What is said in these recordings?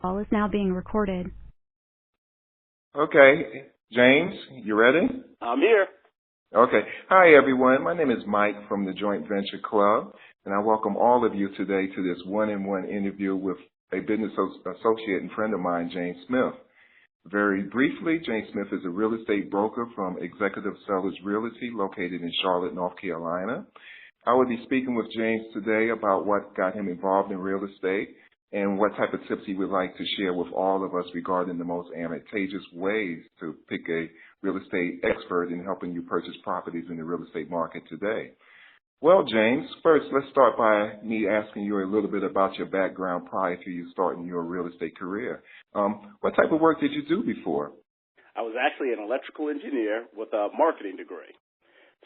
Call is now being recorded. Okay, James, you ready? I'm here. Okay. Hi, everyone. My name is Mike from the Joint Venture Club, and I welcome all of you today to this one-on-one interview with a business associate and friend of mine, James Smith. Very briefly, James Smith is a real estate broker from Executive Sellers Realty located in Charlotte, North Carolina. I will be speaking with James today about what got him involved in real estate and what type of tips he would like to share with all of us regarding the most advantageous ways to pick a real estate expert in helping you purchase properties in the real estate market today. Well, James, first, let's start by me asking you a little bit about your background prior to you starting your real estate career. What type of work did you do before? I was actually an electrical engineer with a marketing degree.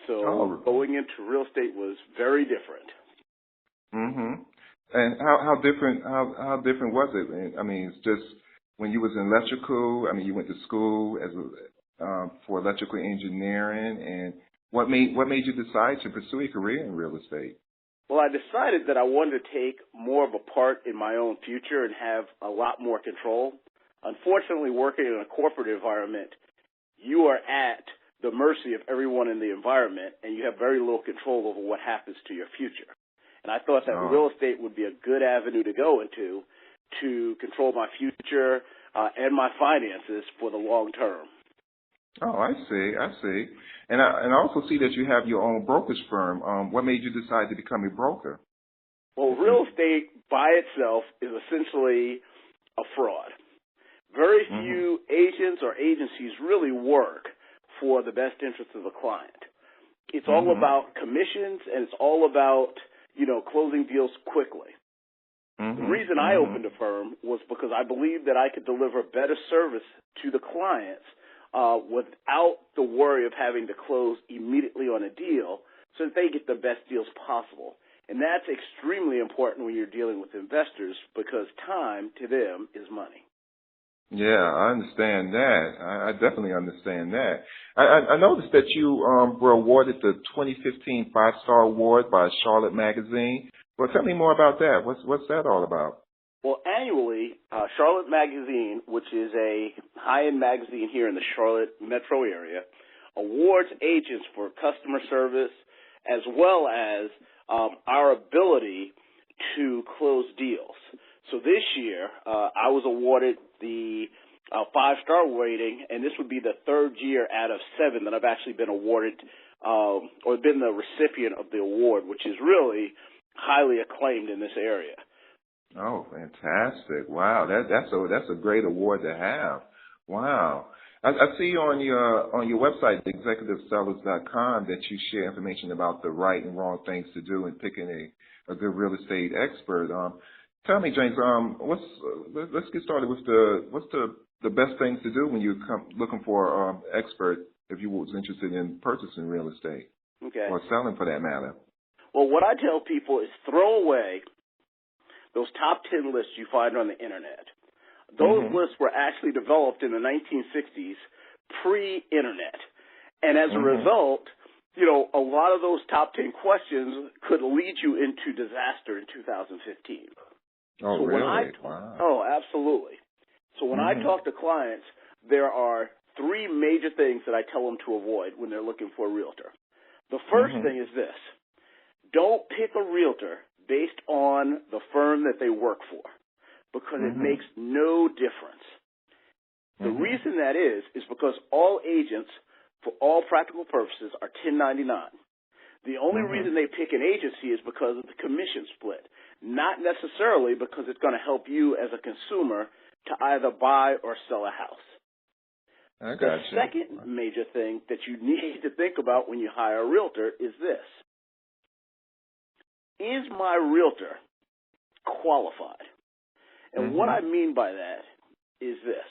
So going into real estate was very different. Mm-hmm. And how different was it? I mean, it's just when you was in electrical, I mean, you went to school for electrical engineering, and what made you decide to pursue a career in real estate? Well, I decided that I wanted to take more of a part in my own future and have a lot more control. Unfortunately, working in a corporate environment, you are at the mercy of everyone in the environment, and you have very little control over what happens to your future. And I thought that real estate would be a good avenue to go into to control my future and my finances for the long term. Oh, I see. And I also see that you have your own brokerage firm. What made you decide to become a broker? Well, real estate by itself is essentially a fraud. Very few agents or agencies really work for the best interest of the client. It's all about commissions, and it's all about closing deals quickly. The reason I opened a firm was because I believed that I could deliver better service to the clients without the worry of having to close immediately on a deal so that they get the best deals possible. And that's extremely important when you're dealing with investors because time to them is money. Yeah, I understand that. I definitely understand that. I noticed that you were awarded the 2015 5-Star Award by Charlotte Magazine. Well, tell me more about that. What's that all about? Well, annually, Charlotte Magazine, which is a high-end magazine here in the Charlotte metro area, awards agents for customer service as well as our ability to close deals. So this year, I was awarded the 5-star rating, and this would be the third year out of 7 that I've actually been awarded or been the recipient of the award, which is really highly acclaimed in this area. Oh, fantastic! Wow, that's a great award to have. Wow. I see on your website, executivesellers.com, that you share information about the right and wrong things to do in picking a good real estate expert. Tell me, James, let's get started with what's the best things to do when you come looking for an expert if you was interested in purchasing real estate or selling for that matter. Well, what I tell people is throw away those top 10 lists you find on the internet. Those lists were actually developed in the 1960s, pre-internet. And as a result, a lot of those top 10 questions could lead you into disaster in 2015. Oh, so really? Wow. Oh, absolutely. So when I talk to clients, there are 3 major things that I tell them to avoid when they're looking for a realtor. The first thing is this. Don't pick a realtor based on the firm that they work for because it makes no difference. The reason that is because all agents, for all practical purposes, are 1099. The only reason they pick an agency is because of the commission split, not necessarily because it's going to help you as a consumer to either buy or sell a house. I got the you. second major thing that you need to think about when you hire a realtor is this. Is my realtor qualified? And what I mean by that is this.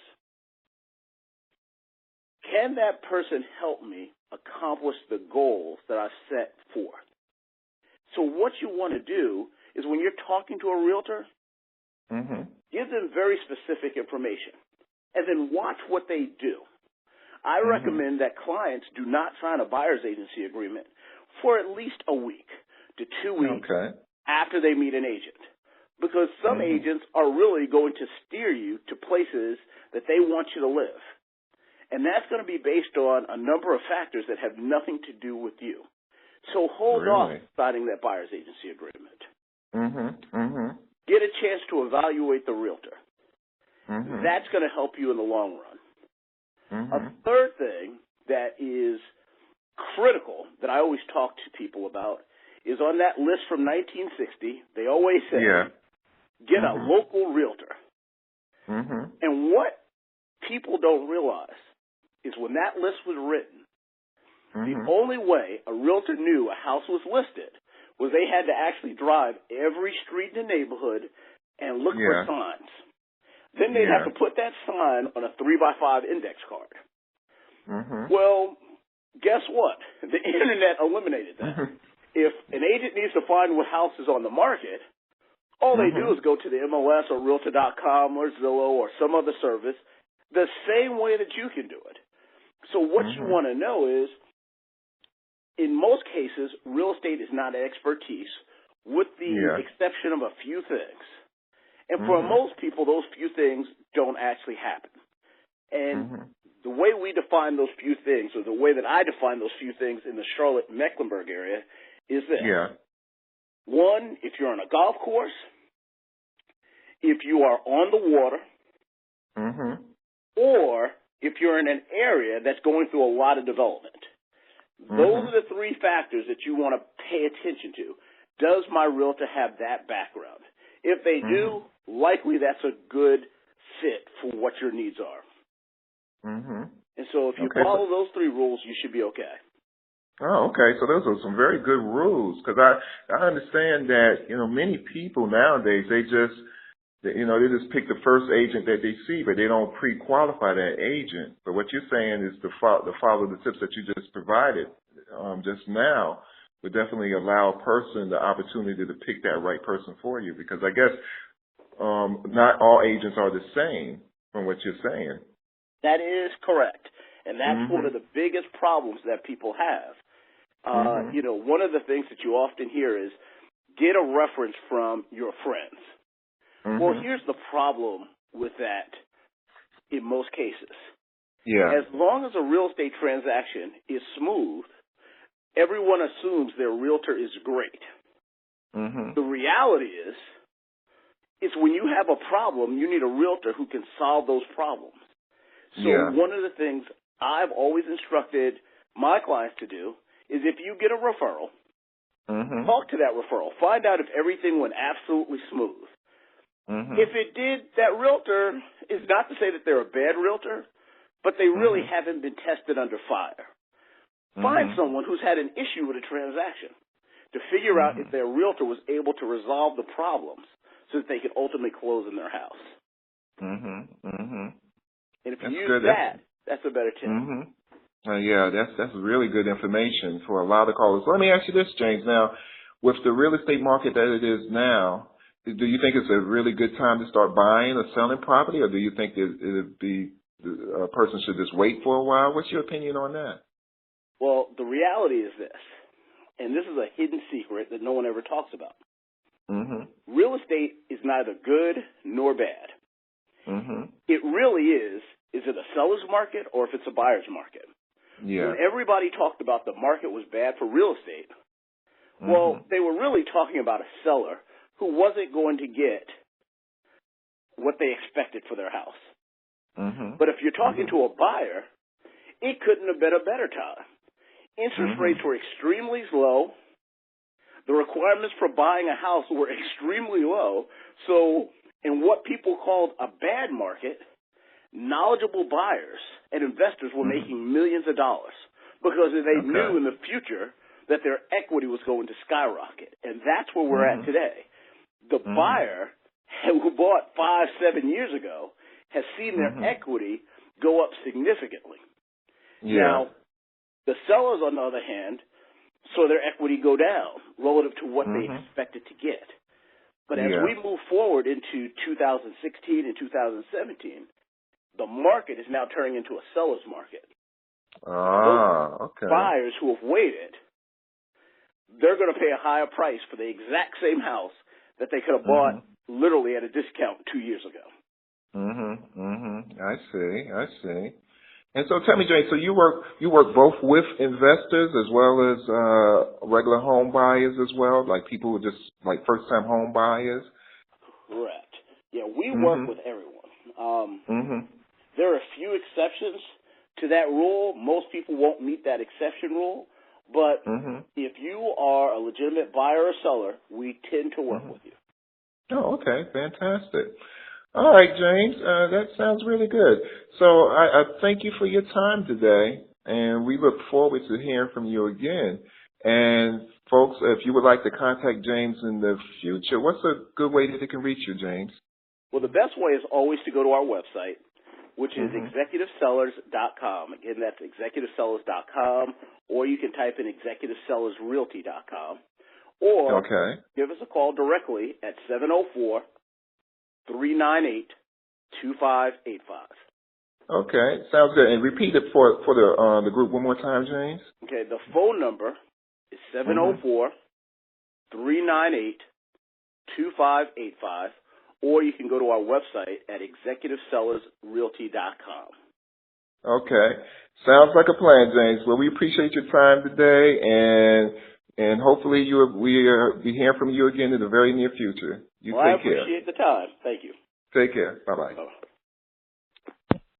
Can that person help me accomplish the goals that I've set forth? So what you want to do is when you're talking to a realtor, give them very specific information and then watch what they do. I recommend that clients do not sign a buyer's agency agreement for at least a week to 2 weeks after they meet an agent. because some agents are really going to steer you to places that they want you to live. And that's going to be based on a number of factors that have nothing to do with you. So hold off signing that buyer's agency agreement. Get a chance to evaluate the realtor. That's going to help you in the long run. A third thing that is critical that I always talk to people about is on that list from 1960, they always say, get a local realtor. And what people don't realize is when that list was written, the only way a realtor knew a house was listed was they had to actually drive every street in the neighborhood and look for signs. Then they'd have to put that sign on a 3x5 index card. Well, guess what? The internet eliminated that. If an agent needs to find what house is on the market, all they do is go to the MLS or Realtor.com or Zillow or some other service the same way that you can do it. So what you want to know is, in most cases, real estate is not an expertise, with the exception of a few things. And for most people, those few things don't actually happen. And the way we define those few things, or the way that I define those few things in the Charlotte-Mecklenburg area, is this. One, if you're on a golf course, if you are on the water, or if you're in an area that's going through a lot of development. Those are the three factors that you want to pay attention to. Does my realtor have that background? If they do, likely that's a good fit for what your needs are. And so if you follow those three rules, you should be okay. Oh, okay. So those are some very good rules, because I understand that, many people nowadays, they just pick the first agent that they see, but they don't pre-qualify that agent. But what you're saying is to follow the tips that you just provided just now would definitely allow a person the opportunity to pick that right person for you, because I guess not all agents are the same from what you're saying. That is correct. And that's one of the biggest problems that people have. One of the things that you often hear is get a reference from your friends. Well, here's the problem with that in most cases. As long as a real estate transaction is smooth, everyone assumes their realtor is great. The reality is when you have a problem, you need a realtor who can solve those problems. So one of the things I've always instructed my clients to do is if you get a referral, talk to that referral. Find out if everything went absolutely smooth. If it did, that realtor is not to say that they're a bad realtor, but they really haven't been tested under fire. Find someone who's had an issue with a transaction to figure out if their realtor was able to resolve the problems so that they could ultimately close in their house. And if you use that, that's a better tip. That's really good information for a lot of callers. Let me ask you this, James. Now, with the real estate market that it is now, do you think it's a really good time to start buying or selling property, or do you think a person should just wait for a while? What's your opinion on that? Well, the reality is this, and this is a hidden secret that no one ever talks about. Real estate is neither good nor bad. It really is it a seller's market or if it's a buyer's market? When everybody talked about the market was bad for real estate, well, they were really talking about a seller who wasn't going to get what they expected for their house. But if you're talking to a buyer, it couldn't have been a better time. Interest rates were extremely low. The requirements for buying a house were extremely low. So in what people called a bad market, knowledgeable buyers and investors were making millions of dollars because they knew in the future that their equity was going to skyrocket. And that's where we're at today. The buyer who bought 5-7 years ago has seen their equity go up significantly. Now, the sellers, on the other hand, saw their equity go down relative to what they expected to get. But as we move forward into 2016 and 2017, the market is now turning into a seller's market. Buyers who have waited, they're going to pay a higher price for the exact same house that they could have bought literally at a discount 2 years ago. I see. And so tell me, Jane, so you work both with investors as well as regular home buyers as well, like people who are just like first time home buyers? Correct. Yeah, we work with everyone. There are a few exceptions to that rule. Most people won't meet that exception rule, but if you are a legitimate buyer or seller, we tend to work with you. Oh, okay, fantastic. All right, James, that sounds really good. So I thank you for your time today, and we look forward to hearing from you again. And folks, if you would like to contact James in the future, what's a good way that they can reach you, James? Well, the best way is always to go to our website, which is executivesellers.com. Again, that's executivesellers.com, or you can type in executivesellersrealty.com, or give us a call directly at 704-398-2585. Okay, sounds good. And repeat it for the group one more time, James. Okay, the phone number is 704-398-2585, or you can go to our website at executivesellersrealty.com. Okay, sounds like a plan, James. Well, we appreciate your time today, and hopefully we'll be hearing from you again in the very near future. You take care. I appreciate the time. Thank you. Take care. Bye-bye. Bye-bye.